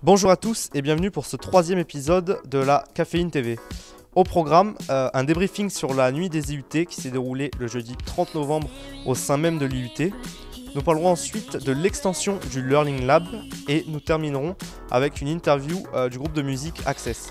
Bonjour à tous et bienvenue pour ce troisième épisode de la Caféine TV. Au programme, un débriefing sur la nuit des IUT qui s'est déroulée le jeudi 30 novembre au sein même de l'IUT. Nous parlerons ensuite de l'extension du Learning Lab et nous terminerons avec une interview du groupe de musique Access.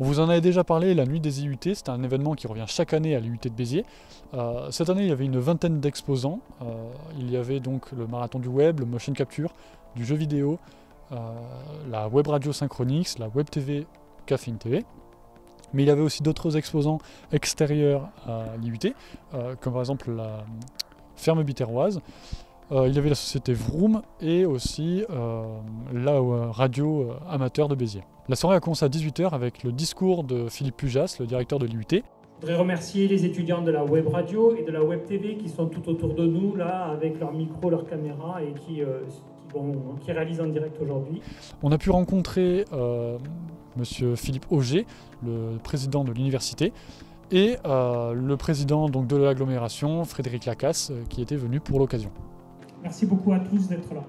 On vous en avait déjà parlé, la nuit des IUT, c'est un événement qui revient chaque année à l'IUT de Béziers. Cette année, il y avait une vingtaine d'exposants. Il y avait donc le marathon du web, le motion capture, du jeu vidéo, la web radio Synchronix, la web TV Caféine TV. Mais il y avait aussi d'autres exposants extérieurs à l'IUT, comme par exemple la ferme biterroise. Il y avait la société Vroom et aussi la radio amateur de Béziers. La soirée a commencé à 18h avec le discours de Philippe Pujas, le directeur de l'IUT. Je voudrais remercier les étudiants de la web radio et de la web TV qui sont tout autour de nous, là, avec leurs micros, leurs caméras et qui réalisent en direct aujourd'hui. On a pu rencontrer monsieur Philippe Auger, le président de l'université, et le président donc, de l'agglomération, Frédéric Lacasse, qui était venu pour l'occasion. Merci beaucoup à tous d'être là.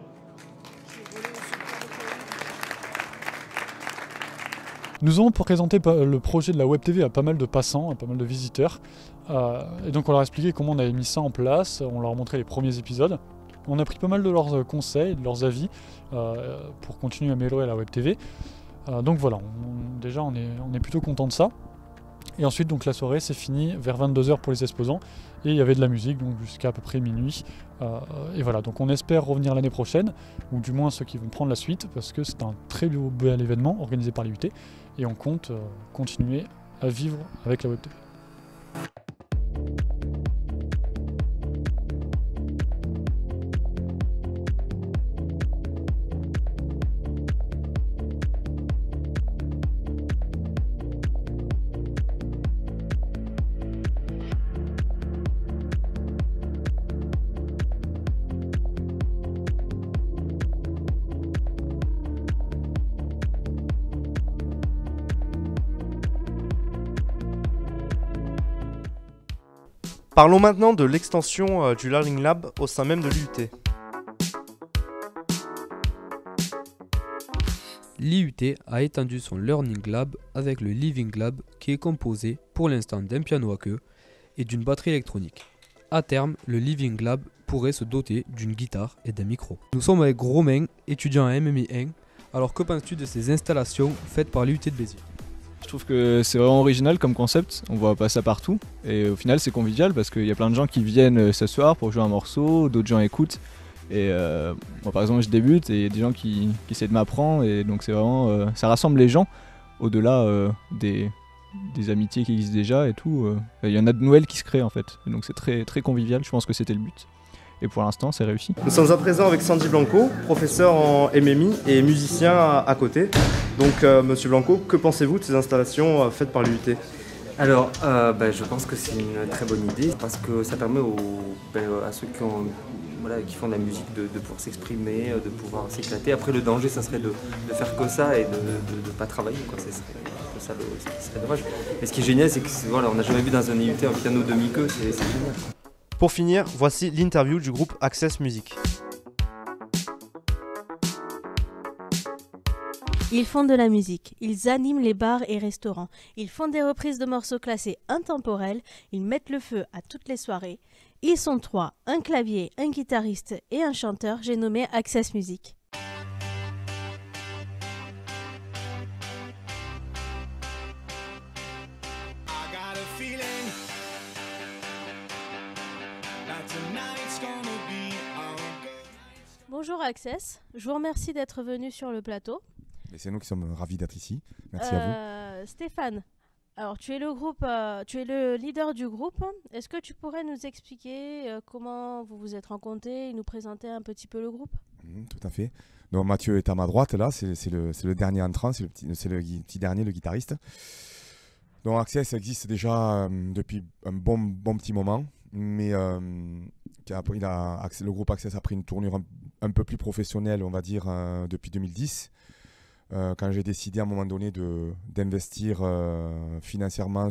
Nous avons présenté le projet de la Web TV à pas mal de passants, à pas mal de visiteurs. Et donc on leur a expliqué comment on avait mis ça en place, on leur a montré les premiers épisodes. On a pris pas mal de leurs conseils, de leurs avis pour continuer à améliorer la Web TV. Donc voilà, déjà on est plutôt content de ça. Et ensuite donc la soirée s'est finie vers 22h pour les exposants et il y avait de la musique donc jusqu'à à peu près minuit. Et voilà, donc on espère revenir l'année prochaine, ou du moins ceux qui vont prendre la suite, parce que c'est un très bel événement organisé par l'IUT et on compte continuer à vivre avec la Web TV. Parlons maintenant de l'extension du Learning Lab au sein même de l'IUT. L'IUT a étendu son Learning Lab avec le Living Lab qui est composé pour l'instant d'un piano à queue et d'une batterie électronique. À terme, le Living Lab pourrait se doter d'une guitare et d'un micro. Nous sommes avec Romain, étudiant à MMI 1. Alors que penses-tu de ces installations faites par l'IUT de Béziers ? Je trouve que c'est vraiment original comme concept, on voit pas ça partout et au final c'est convivial parce qu'il y a plein de gens qui viennent s'asseoir pour jouer un morceau, d'autres gens écoutent et moi par exemple je débute et il y a des gens qui essaient de m'apprendre et donc c'est vraiment, ça rassemble les gens au-delà des amitiés qui existent déjà et tout, il y en a de nouvelles qui se créent en fait, et donc c'est très, très convivial, je pense que c'était le but. Et pour l'instant, c'est réussi. Nous sommes à présent avec Sandy Blanco, professeur en MMI et musicien à côté. Donc, monsieur Blanco, que pensez-vous de ces installations faites par l'IUT ? Alors, je pense que c'est une très bonne idée parce que ça permet à ceux qui font de la musique de pouvoir s'exprimer, de pouvoir s'éclater. Après, le danger, ça serait de faire que ça et de ne pas travailler, quoi. Ce serait dommage. Mais ce qui est génial, c'est qu'on n'a jamais vu dans un IUT un piano demi-queue, c'est génial. Pour finir, voici l'interview du groupe Access Music. Ils font de la musique, ils animent les bars et restaurants, ils font des reprises de morceaux classés intemporels, ils mettent le feu à toutes les soirées. Ils sont 3, un clavier, un guitariste et un chanteur, j'ai nommé Access Music. Bonjour Access, je vous remercie d'être venu sur le plateau. Et c'est nous qui sommes ravis d'être ici. Merci à vous. Stéphane, alors tu es le leader du groupe. Est-ce que tu pourrais nous expliquer comment vous vous êtes rencontrés et nous présenter un petit peu le groupe ? Tout à fait. Donc Mathieu est à ma droite là, c'est le dernier entrant, c'est le petit dernier, le guitariste. Donc Access existe déjà depuis un bon petit moment, mais le groupe Access a pris une tournure un peu plus professionnelle, on va dire, depuis 2010. quand j'ai décidé à un moment donné d'investir financièrement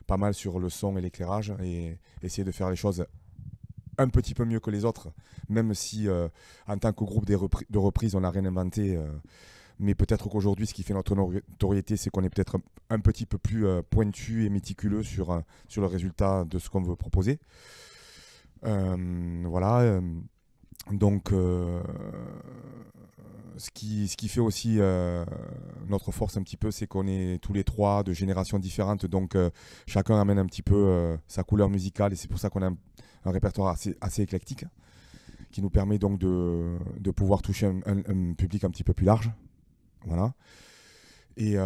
pas mal sur le son et l'éclairage et essayer de faire les choses un petit peu mieux que les autres, même si en tant que groupe de reprise on n'a rien inventé, mais peut-être qu'aujourd'hui ce qui fait notre notoriété c'est qu'on est peut-être un petit peu plus pointu et méticuleux sur le résultat de ce qu'on veut proposer. Voilà, donc ce qui fait aussi notre force un petit peu, c'est qu'on est tous les trois de générations différentes, donc chacun amène un petit peu sa couleur musicale et c'est pour ça qu'on a un répertoire assez éclectique qui nous permet donc de pouvoir toucher un public un petit peu plus large. Voilà. Et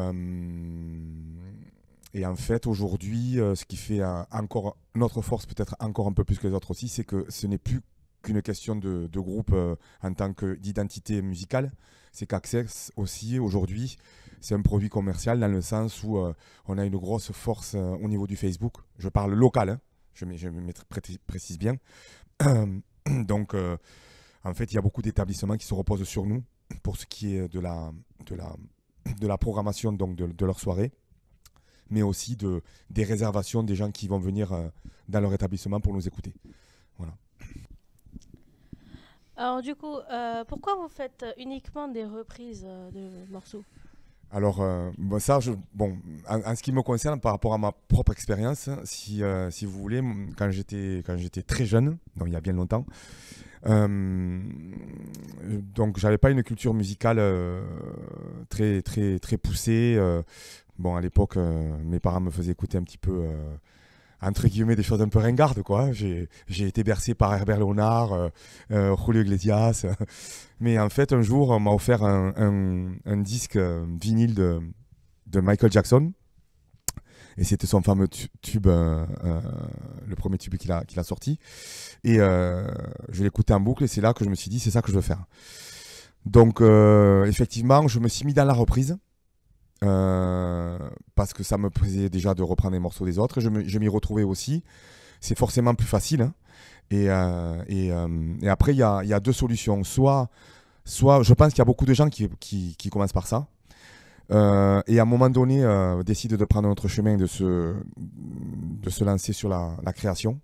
en fait, aujourd'hui, ce qui fait encore notre force, peut-être encore un peu plus que les autres aussi, c'est que ce n'est plus qu'une question de groupe en tant que d'identité musicale. C'est qu'Access aussi, aujourd'hui, c'est un produit commercial dans le sens où on a une grosse force au niveau du Facebook. Je parle local, hein. Je précise bien. Donc, en fait, il y a beaucoup d'établissements qui se reposent sur nous pour ce qui est de la programmation donc de leur soirée, mais aussi des réservations des gens qui vont venir dans leur établissement pour nous écouter. Voilà. Alors du coup, pourquoi vous faites uniquement des reprises de morceaux? Alors, en ce qui me concerne, par rapport à ma propre expérience, si vous voulez, quand j'étais très jeune, donc il y a bien longtemps, donc j'avais pas une culture musicale très poussée. Bon, à l'époque, mes parents me faisaient écouter un petit peu, entre guillemets, des choses un peu ringardes, quoi. J'ai été bercé par Herbert Léonard, Julio Iglesias. Mais en fait, un jour, on m'a offert un disque vinyle de Michael Jackson. Et c'était son fameux tube, le premier tube qu'il a sorti. Et je l'ai écouté en boucle et c'est là que je me suis dit, c'est ça que je veux faire. Donc, effectivement, je me suis mis dans la reprise. Parce que ça me plaisait déjà de reprendre les morceaux des autres. Je m'y retrouvais aussi. C'est forcément plus facile. Hein. Et après, il y a deux solutions. Soit je pense qu'il y a beaucoup de gens qui commencent par ça. Et à un moment donné, décident de prendre notre chemin, de se lancer sur la création.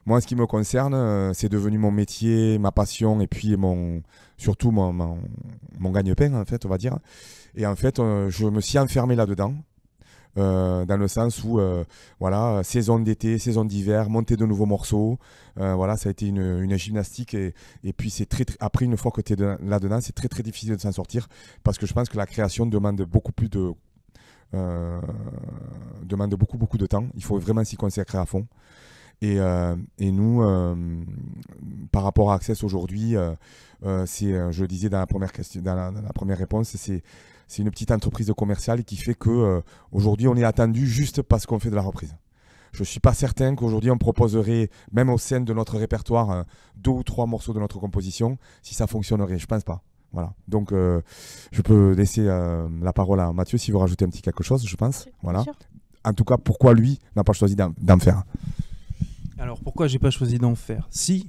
Moi, en ce qui me concerne, c'est devenu mon métier, ma passion et puis surtout mon gagne-pain, en fait, on va dire. Et en fait, je me suis enfermé là-dedans, dans le sens où, voilà, saison d'été, saison d'hiver, monter de nouveaux morceaux, voilà, ça a été une gymnastique. Et puis, après, une fois que tu es là-dedans, c'est très difficile de s'en sortir, parce que je pense que la création demande beaucoup de temps. Il faut vraiment s'y consacrer à fond. Et nous, par rapport à Access aujourd'hui, je le disais dans la première question, dans la première réponse, c'est une petite entreprise commerciale qui fait que aujourd'hui on est attendu juste parce qu'on fait de la reprise. Je ne suis pas certain qu'aujourd'hui on proposerait, même au sein de notre répertoire, 2 ou 3 morceaux de notre composition, si ça fonctionnerait. Je ne pense pas. Voilà. Donc je peux laisser la parole à Mathieu s'il veut rajouter un petit quelque chose, je pense. Voilà. En tout cas, pourquoi lui n'a pas choisi d'en faire? Alors pourquoi j'ai pas choisi d'en faire? Si,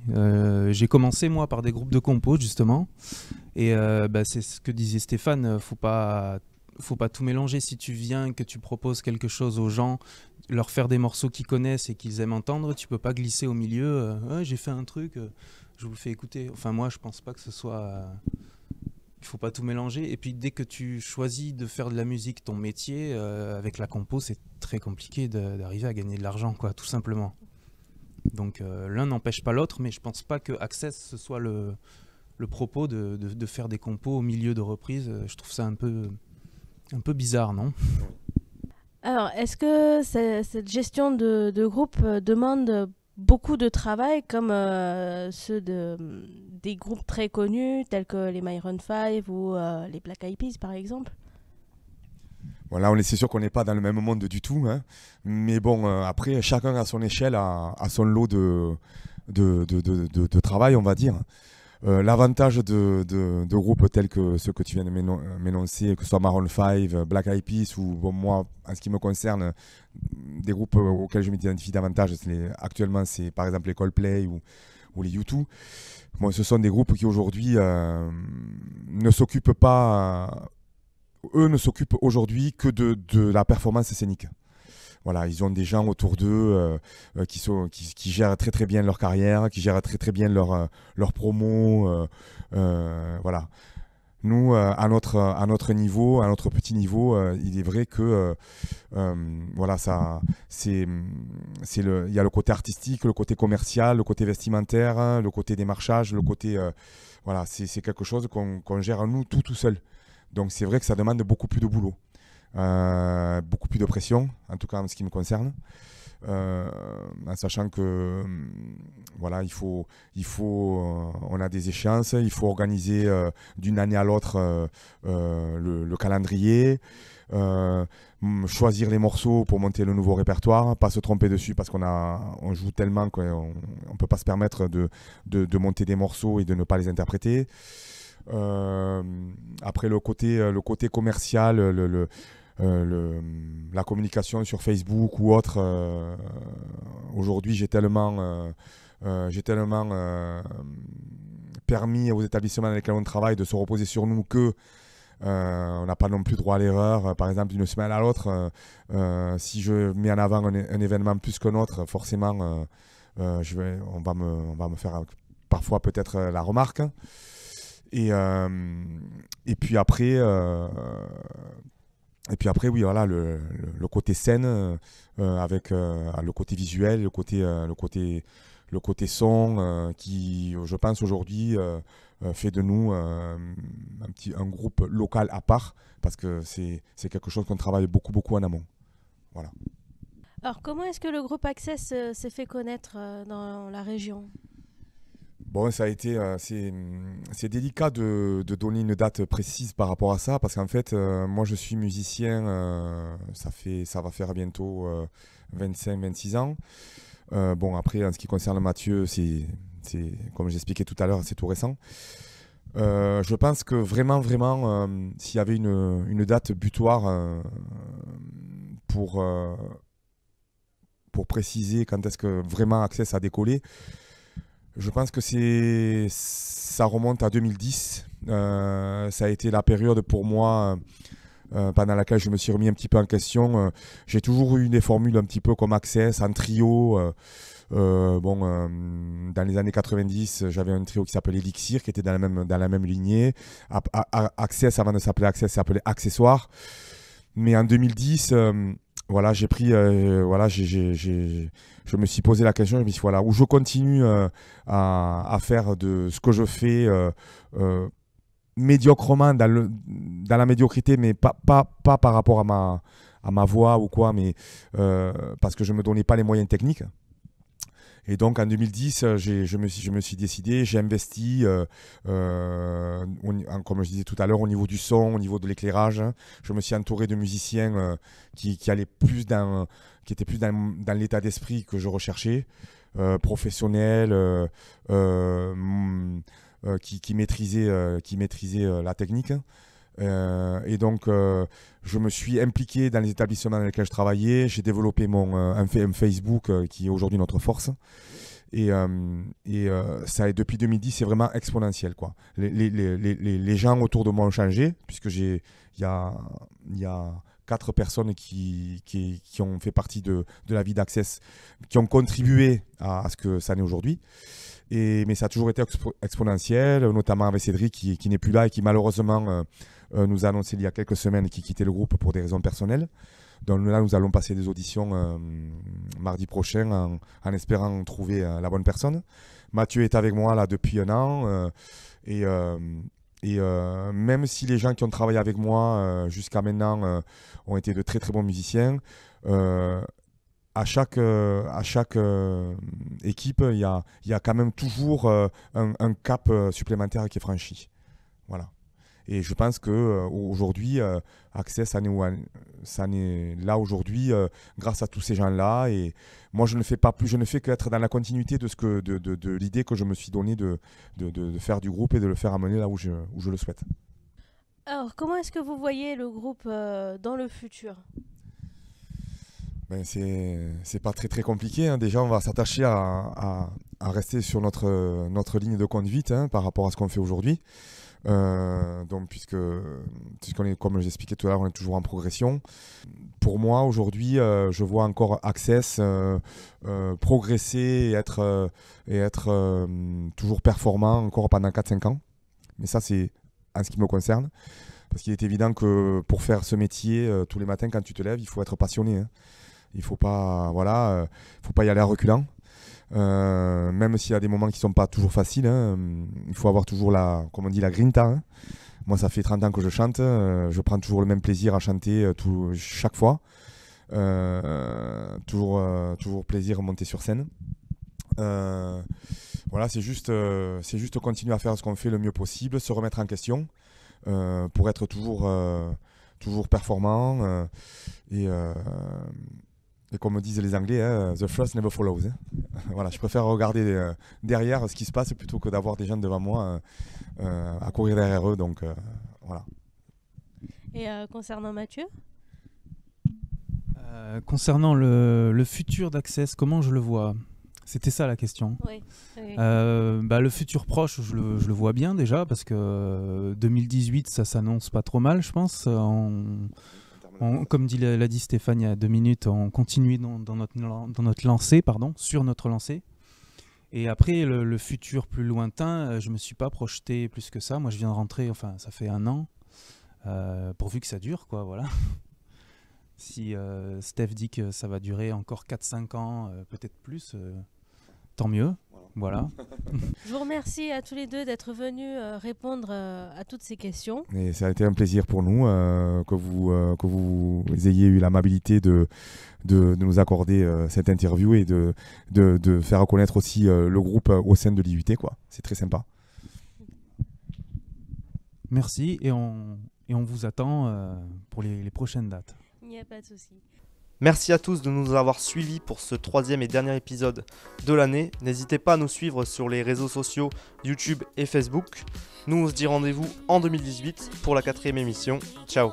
j'ai commencé moi par des groupes de compos justement, et c'est ce que disait Stéphane, faut pas tout mélanger. Si tu viens, que tu proposes quelque chose aux gens, leur faire des morceaux qu'ils connaissent et qu'ils aiment entendre, tu peux pas glisser au milieu, j'ai fait un truc, je vous le fais écouter. Enfin moi je pense pas que ce soit... Il faut pas tout mélanger, et puis dès que tu choisis de faire de la musique ton métier, avec la compo c'est très compliqué d'arriver à gagner de l'argent, quoi, tout simplement. Donc l'un n'empêche pas l'autre, mais je pense pas que Access ce soit le propos de faire des compos au milieu de reprises. Je trouve ça un peu bizarre, non? Alors, est-ce que cette gestion de groupe demande beaucoup de travail comme ceux des groupes très connus tels que les Maroon 5 ou les Black Eyed Peas par exemple? Voilà, c'est sûr qu'on n'est pas dans le même monde du tout, hein. Mais bon, après, chacun à son échelle a son lot de travail, on va dire. L'avantage de groupes tels que ceux que tu viens de m'énoncer, que ce soit Maroon 5, Black Eyed Peas, ou bon, moi, en ce qui me concerne, des groupes auxquels je m'identifie davantage, actuellement, c'est par exemple les Coldplay ou les U2. Bon, ce sont des groupes qui aujourd'hui ne s'occupent pas eux ne s'occupent aujourd'hui que de la performance scénique. Voilà, ils ont des gens autour d'eux qui gèrent très très bien leur carrière, qui gèrent très très bien leur promo. Voilà. Nous, à notre niveau, à notre petit niveau, il est vrai que voilà, il y a le côté artistique, le côté commercial, le côté vestimentaire, hein, le côté démarchage, le côté voilà, c'est quelque chose qu'on gère nous tout seul. Donc c'est vrai que ça demande beaucoup plus de boulot. Beaucoup plus de pression, en tout cas en ce qui me concerne, en sachant que voilà, on a des échéances, il faut organiser d'une année à l'autre le calendrier, choisir les morceaux pour monter le nouveau répertoire, pas se tromper dessus parce on joue tellement qu'on ne peut pas se permettre de monter des morceaux et de ne pas les interpréter. Après le côté commercial, la communication sur Facebook ou autre, aujourd'hui j'ai tellement permis aux établissements dans lesquels on travaille de se reposer sur nous que on n'a pas non plus droit à l'erreur. Par exemple, d'une semaine à l'autre, si je mets en avant un événement plus qu'un autre, forcément on va me faire parfois peut-être la remarque. Et puis après, oui, voilà, le côté scène avec le côté visuel, le côté son qui, je pense, aujourd'hui fait de nous un groupe local à part parce que c'est quelque chose qu'on travaille beaucoup en amont. Voilà. Alors, comment est-ce que le groupe Access s'est fait connaître dans la région ? Bon, ça a été, c'est délicat de donner une date précise par rapport à ça, parce qu'en fait, moi je suis musicien, ça va faire bientôt 25-26 ans. Bon, après, en ce qui concerne Mathieu, c'est comme j'expliquais tout à l'heure, c'est tout récent. Je pense que vraiment, s'il y avait une date butoir pour préciser quand est-ce que vraiment Access a décollé, je pense que ça remonte à 2010. Ça a été la période pour moi pendant laquelle je me suis remis un petit peu en question. J'ai toujours eu des formules un petit peu comme Access, en trio. Dans les années 90, j'avais un trio qui s'appelait Elixir, qui était dans la même lignée. Access, avant de s'appeler Access, s'appelait Accessoire. Mais en 2010... voilà, j'ai pris, je me suis posé la question, je me suis dit, voilà, où je continue à faire de ce que je fais médiocrement dans la médiocrité, mais pas par rapport à ma voix ou quoi, mais parce que je ne me donnais pas les moyens techniques. Et donc en 2010, je me suis décidé, j'ai investi, comme je disais tout à l'heure, au niveau du son, au niveau de l'éclairage. Je me suis entouré de musiciens qui étaient plus dans l'état d'esprit que je recherchais, professionnels, qui maîtrisaient la technique. Et donc, je me suis impliqué dans les établissements dans lesquels je travaillais. J'ai développé un Facebook qui est aujourd'hui notre force. Et ça, depuis 2010, c'est vraiment exponentiel, quoi. Les gens autour de moi ont changé, puisque il y a 4 personnes qui ont fait partie de la vie d'Access, qui ont contribué à ce que ça n'est aujourd'hui. Mais ça a toujours été exponentiel, notamment avec Cédric qui n'est plus là et qui malheureusement nous a annoncé il y a quelques semaines qu'il quittait le groupe pour des raisons personnelles. Donc là, nous allons passer des auditions mardi prochain en espérant trouver la bonne personne. Mathieu est avec moi là depuis un an et même si les gens qui ont travaillé avec moi jusqu'à maintenant ont été de très très bons musiciens, à chaque équipe, il y a quand même toujours un cap supplémentaire qui est franchi. Voilà. Et je pense qu'aujourd'hui, Access, ça n'est là aujourd'hui grâce à tous ces gens-là. Et moi, je ne fais qu'être dans la continuité de l'idée que je me suis donnée de faire du groupe et de le faire amener là où je le souhaite. Alors, comment est-ce que vous voyez le groupe dans le futur ? Ben c'est pas très très compliqué, hein. Déjà, on va s'attacher à rester sur notre ligne de conduite, hein, par rapport à ce qu'on fait aujourd'hui. Donc puisqu'on est, comme j'expliquais tout à l'heure, on est toujours en progression. Pour moi aujourd'hui, je vois encore Access progresser et être toujours performant encore pendant 4-5 ans. Mais ça c'est en ce qui me concerne. Parce qu'il est évident que pour faire ce métier, tous les matins quand tu te lèves, il faut être passionné. Hein. Il faut pas, faut pas y aller à reculons. Même s'il y a des moments qui sont pas toujours faciles, hein, il faut avoir toujours comme on dit, la grinta. Hein. Moi, ça fait 30 ans que je chante. Je prends toujours le même plaisir à chanter chaque fois. Toujours plaisir à monter sur scène. C'est juste continuer à faire ce qu'on fait le mieux possible, se remettre en question pour être toujours performant. Et comme disent les Anglais, hein, the first never follows. Hein. Voilà, je préfère regarder derrière ce qui se passe plutôt que d'avoir des gens devant moi à courir derrière eux. Donc voilà. Et concernant Mathieu ? Concernant le futur d'Access, comment je le vois ? C'était ça la question. Oui. Le futur proche, je le vois bien déjà, parce que 2018, ça s'annonce pas trop mal, je pense. Comme l'a dit Stéphane il y a 2 minutes, on continue dans notre lancée, sur notre lancée. Et après, le futur plus lointain, je ne me suis pas projeté plus que ça. Moi, je viens de rentrer, ça fait 1 an, pourvu que ça dure, quoi, voilà. Si Steph dit que ça va durer encore 4-5 ans, peut-être plus, tant mieux. Voilà. Je vous remercie à tous les deux d'être venus répondre à toutes ces questions. Et ça a été un plaisir pour nous que vous ayez eu l'amabilité de nous accorder cette interview et de faire connaître aussi le groupe au sein de l'IUT, quoi. C'est très sympa. Merci et on vous attend pour les prochaines dates. Il n'y a pas de souci. Merci à tous de nous avoir suivis pour ce 3e et dernier épisode de l'année. N'hésitez pas à nous suivre sur les réseaux sociaux YouTube et Facebook. Nous on se dit rendez-vous en 2018 pour la 4e émission. Ciao.